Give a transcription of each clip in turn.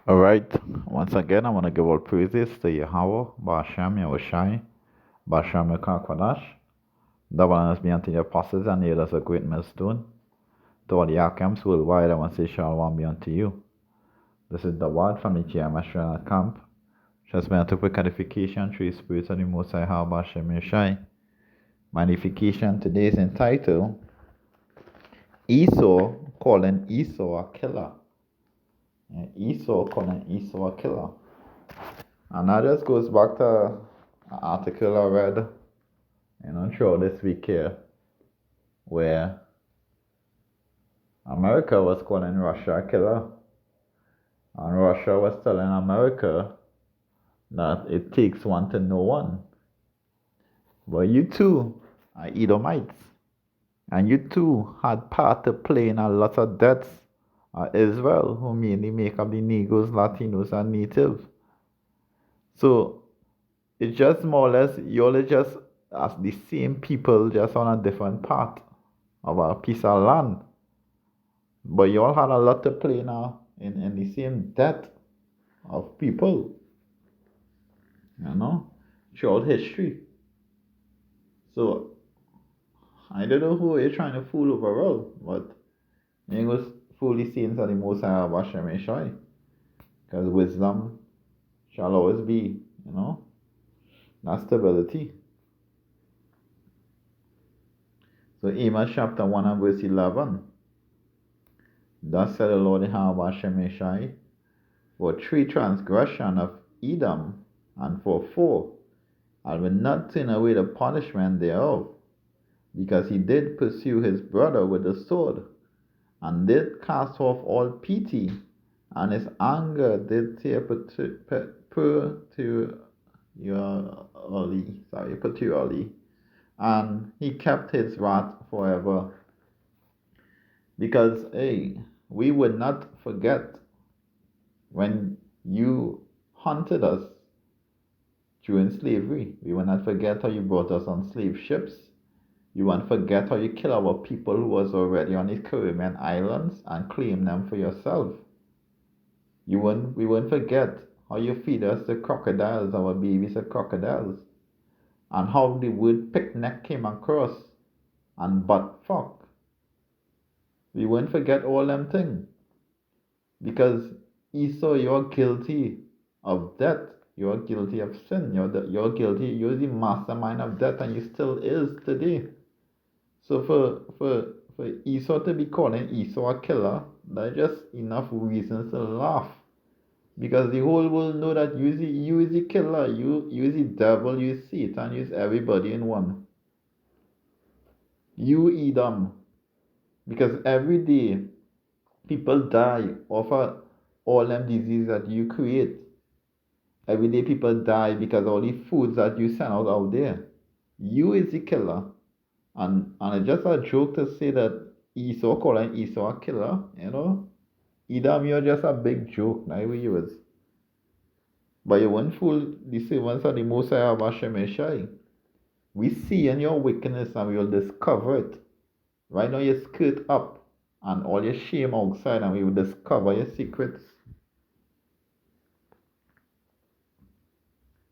All right. Once again, I want to give all praises to Yahweh, Ba'ashem, Yahushai, Ba'ashem, Yekakwadash. That one has been unto the apostles and leaders a great millstone. To all the outcomes worldwide, I want to say shalom be unto you. This is the word from the TMS camp. Just been to quick edification through the Spirit of the Most High, Ba'ashem, Yahushai. My edification today is entitled Esau calling Esau a killer. Esau calling Esau a killer. And that just goes back to an article I read, throughout this week here, where America was calling Russia a killer. And Russia was telling America that it takes one to know one. But you too are Edomites. And you too had part to play in a lot of deaths of Israel, who mainly make up the Negroes, Latinos, and Natives. So it's just more or less, you're just as the same people, just on a different part of a piece of land. But you all had a lot to play now in the same death of people, throughout history. So I don't know who you're trying to fool overall, but you was fool the saints of the Most High of Hashem Yeshai. Because wisdom shall always be, that stability. So Amos chapter 1 and verse 11. Thus said the Lord Yahweh Hashem Yeshai, for 3 transgression of Edom, and for 4, I will not turn away the punishment thereof, because he did pursue his brother with the sword, and did cast off all pity, and his anger did tear perpetually, and he kept his wrath forever. Because, we would not forget when you hunted us during slavery. We will not forget how you brought us on slave ships. You won't forget how you killed our people who was already on the Caribbean islands and claimed them for yourself. We won't forget how you feed us the crocodiles, our babies are crocodiles, and how the word picnic came across, and butt fuck. We won't forget all them things. Because Esau, you're guilty of death. You're guilty of sin. You're guilty. You're the mastermind of death, and you still is today. So for Esau to be calling Esau a killer, that's just enough reasons to laugh. Because the whole world know that you is the killer. You is the devil. You is Satan. You is everybody in one. You Edom. Because every day people die of all them diseases that you create. Every day people die because all the foods that you send out there. You is the killer. And it's just a joke to say that Esau calling Esau a killer, Edom, you're just a big joke, now where you is. But you won't fool the servants of the Most High of Hashem Yeshai. We see in your wickedness and we will discover it. Right now your skirt up and all your shame outside, and we will discover your secrets.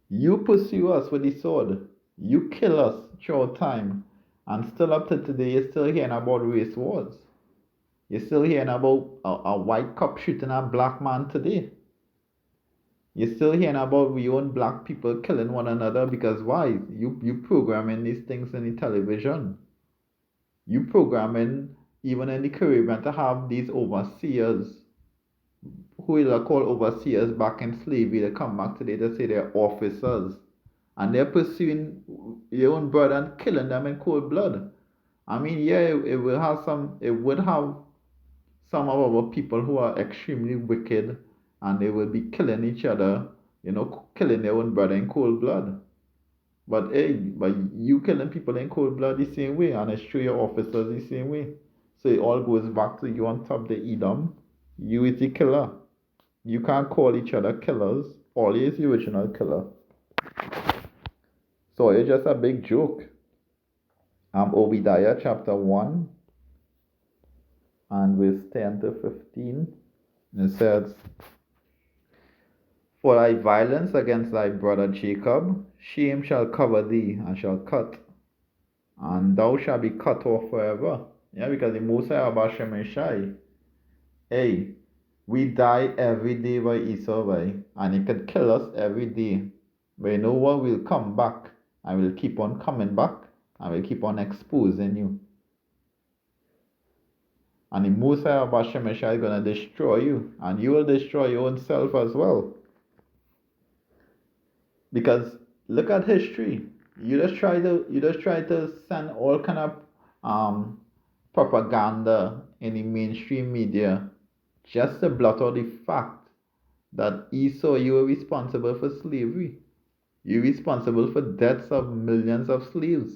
You pursue us with the sword. You kill us throughout time. And still up to today, you're still hearing about race wars. You're still hearing about a white cop shooting a black man today. You're still hearing about we own black people killing one another because why? You programming these things in the television. You programming even in the Caribbean to have these overseers, who are called overseers back in slavery, they come back today to say they're officers. And they're pursuing your own brother and killing them in cold blood. I mean, yeah, it would have some of our people who are extremely wicked, and they will be killing each other, killing their own brother in cold blood. But you killing people in cold blood the same way, and it's true your officers the same way. So it all goes back to you on top the Edom. You is the killer. You can't call each other killers. All is the original killer. So it's just a big joke. Obadiah chapter 1 and verse 10 to 15. It says, For thy violence against thy brother Jacob, shame shall cover thee, and shall cut, and thou shalt be cut off forever. Yeah, because the Most High Abba Shemeshai, hey, we die every day by Esau, by, and he could kill us every day. But you know what? We'll come back, and we'll keep on coming back, and we'll keep on exposing you. And the Most High Abba Shemeshai is going to destroy you, and you will destroy your own self as well. Because look at history. You just try to send all kind of propaganda in the mainstream media just to blot out the fact that Esau, you were responsible for slavery. You're responsible for deaths of millions of slaves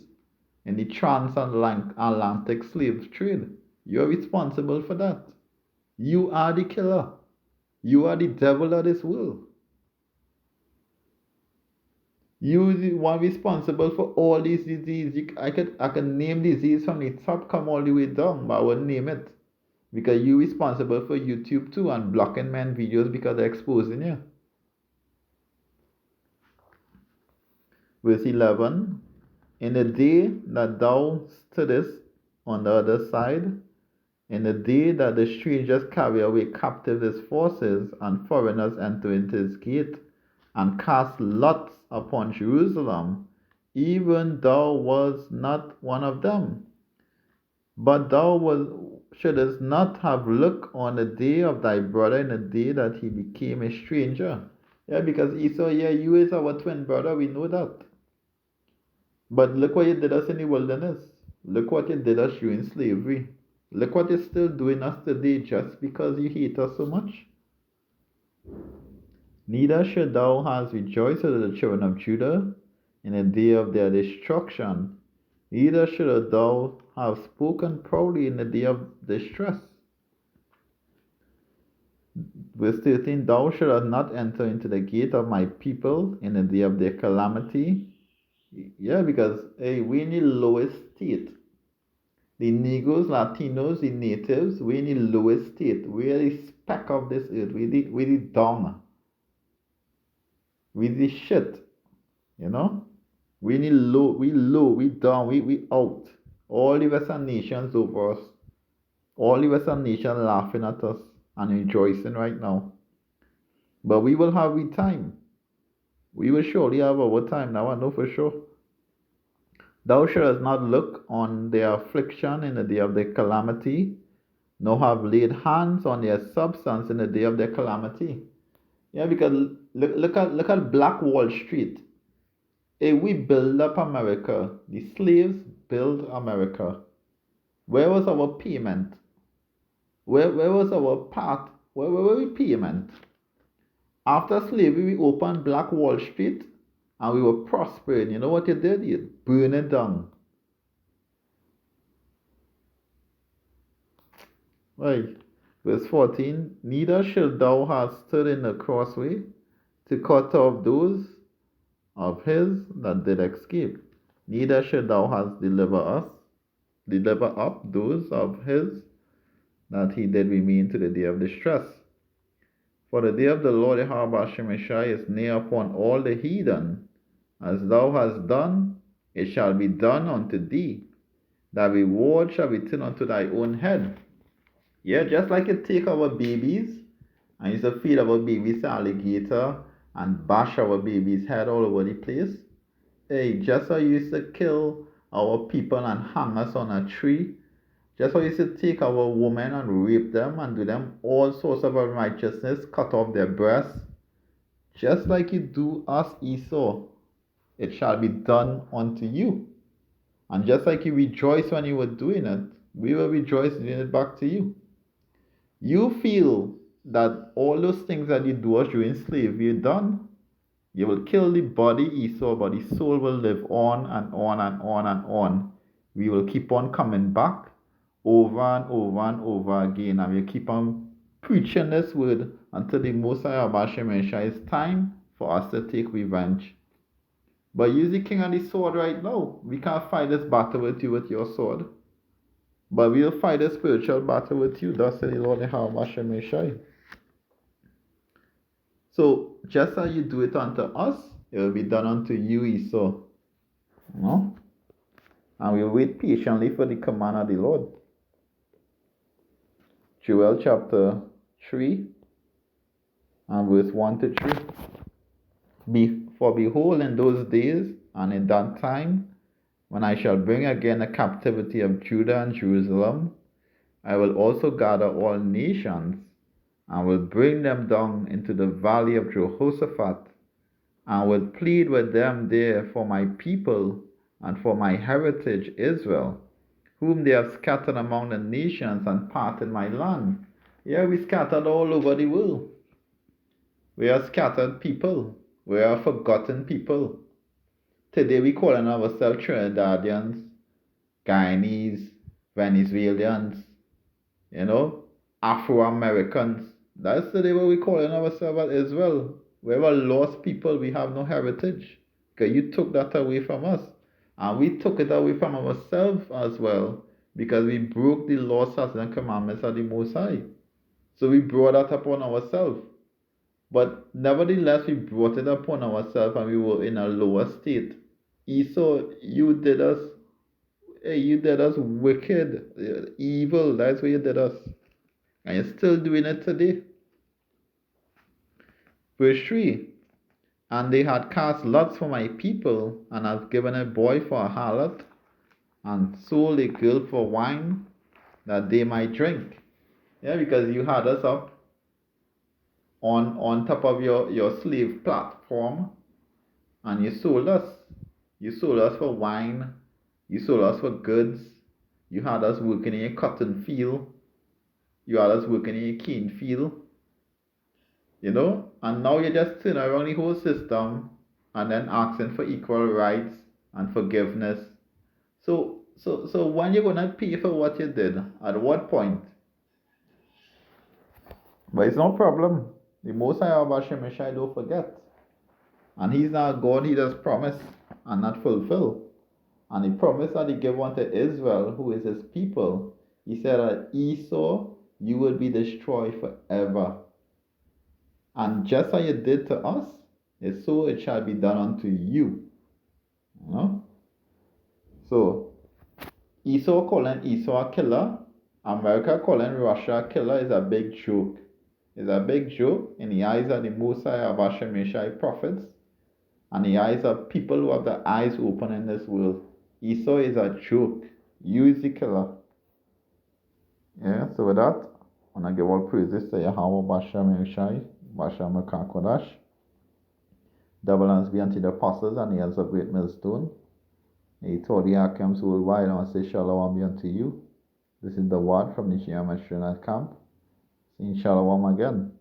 in the transatlantic slave trade. You're responsible for that. You are the killer. You are the devil of this world. You the one responsible for all these diseases. I could name disease from the top, come all the way down, but I wouldn't name it. Because you responsible for YouTube too and blocking men videos because they're exposing you. Verse 11. In the day that thou stoodest on the other side, in the day that the strangers carry away captive his forces, and foreigners enter into his gate, and cast lots upon Jerusalem, even thou was not one of them. But shouldest not have looked on the day of thy brother in the day that he became a stranger. Yeah, because Esau, yeah, you is our twin brother, we know that. But look what you did us in the wilderness. Look what you did us during slavery. Look what you're still doing us today just because you hate us so much. Neither should thou have rejoiced with the children of Judah in the day of their destruction, neither should thou have spoken proudly in the day of distress. Verse 13, thou shalt not enter into the gate of my people in the day of their calamity. Yeah, because hey, we're in the lowest state. The Negroes, Latinos, the natives, we're in the lowest state. We're the speck of this earth. We're the dung. We're the shit. You know? We need low, we down, we out. All the Western nations over us. All the Western nations laughing at us and rejoicing right now. But we will have we time. We will surely have our time now, I know for sure. Thou shalt not look on their affliction in the day of their calamity, nor have laid hands on their substance in the day of their calamity. Yeah, because look at Black Wall Street. Hey, we build up America. The slaves built America. Where was our payment? Where was our part? Where were we payment? After slavery, we opened Black Wall Street and we were prospering. You know what you did? You burn it down. Right. Verse 14. Neither shalt thou have stood in the crossway to cut off those of his that did escape. Neither shalt thou have deliver up those of his that he did remain to the day of distress. For the day of the Lord Yahweh Shemeshai is near upon all the heathen. As thou hast done, it shall be done unto thee. Thy reward shall be turned unto thy own head. Yeah, just like you take our babies and used to feed our babies to alligator and bash our babies' head all over the place. Hey, just how you used to kill our people and hang us on a tree, just how you used to take our women and rape them and do them all sorts of unrighteousness, cut off their breasts, just like you do us, Esau, it shall be done unto you. And just like you rejoice when you were doing it, we will rejoice doing it back to you. You feel that all those things that you do us during slavery are done. You will kill the body, Esau, but the soul will live on and on and on and on. We will keep on coming back over and over and over again, and we'll keep on preaching this word until the Most High Abba Shemeshai is time for us to take revenge. But use the king and the sword right now. We can't fight this battle with you with your sword. But we'll fight a spiritual battle with you. Thus said the Lord Yahweh Shemeshai. So just as you do it unto us, it will be done unto you, Esau. No? And we'll wait patiently for the command of the Lord. Joel chapter 3 and verse 1 to 3. For behold, in those days and in that time, when I shall bring again the captivity of Judah and Jerusalem, I will also gather all nations, and will bring them down into the valley of Jehoshaphat, and will plead with them there for my people and for my heritage Israel, whom they have scattered among the nations and parted my land. Yeah, we scattered all over the world. We are scattered people. We are forgotten people. Today we calling ourselves Trinidadians, Guyanese, Venezuelans, Afro-Americans. That's today what we calling ourselves as well. We're a lost people. We have no heritage. Because you took that away from us. And we took it away from ourselves as well. Because we broke the law, statutes, and commandments of the Most High. So we brought that upon ourselves. But nevertheless, we brought it upon ourselves and we were in a lower state. Esau, you did us wicked, evil. That's what you did us. And you're still doing it today. Verse 3. And they had cast lots for my people, and had given a boy for a harlot, and sold a girl for wine, that they might drink. Yeah, because you had us up on top of your slave platform, and you sold us. You sold us for wine. You sold us for goods. You had us working in a cotton field. You had us working in a cane field. And now you just turn around the whole system and then asking for equal rights and forgiveness. So when you're gonna pay for what you did? At what point? But it's no problem. The Most High Abba Shemeshai don't forget. And he's not God, he does promise and not fulfill. And he promised that he gave unto Israel, who is his people. He said that Esau, you will be destroyed forever. And just as you did to us, so it shall be done unto you. So, Esau calling Esau a killer, America calling Russia a killer is a big joke. It's a big joke in the eyes of the Most High of Hashem Meshai prophets, and the eyes of people who have their eyes open in this world. Esau is a joke. You is the killer. Yeah, so with that, I want to give all praises to Yahweh Bashem Meshai, Bashem Kodash. Double hands be unto the apostles and the hands of great millstone. He told the Akims worldwide, and I say Shalom be unto you. This is the word from the Shia Mashrinat camp. Saying Shalom again.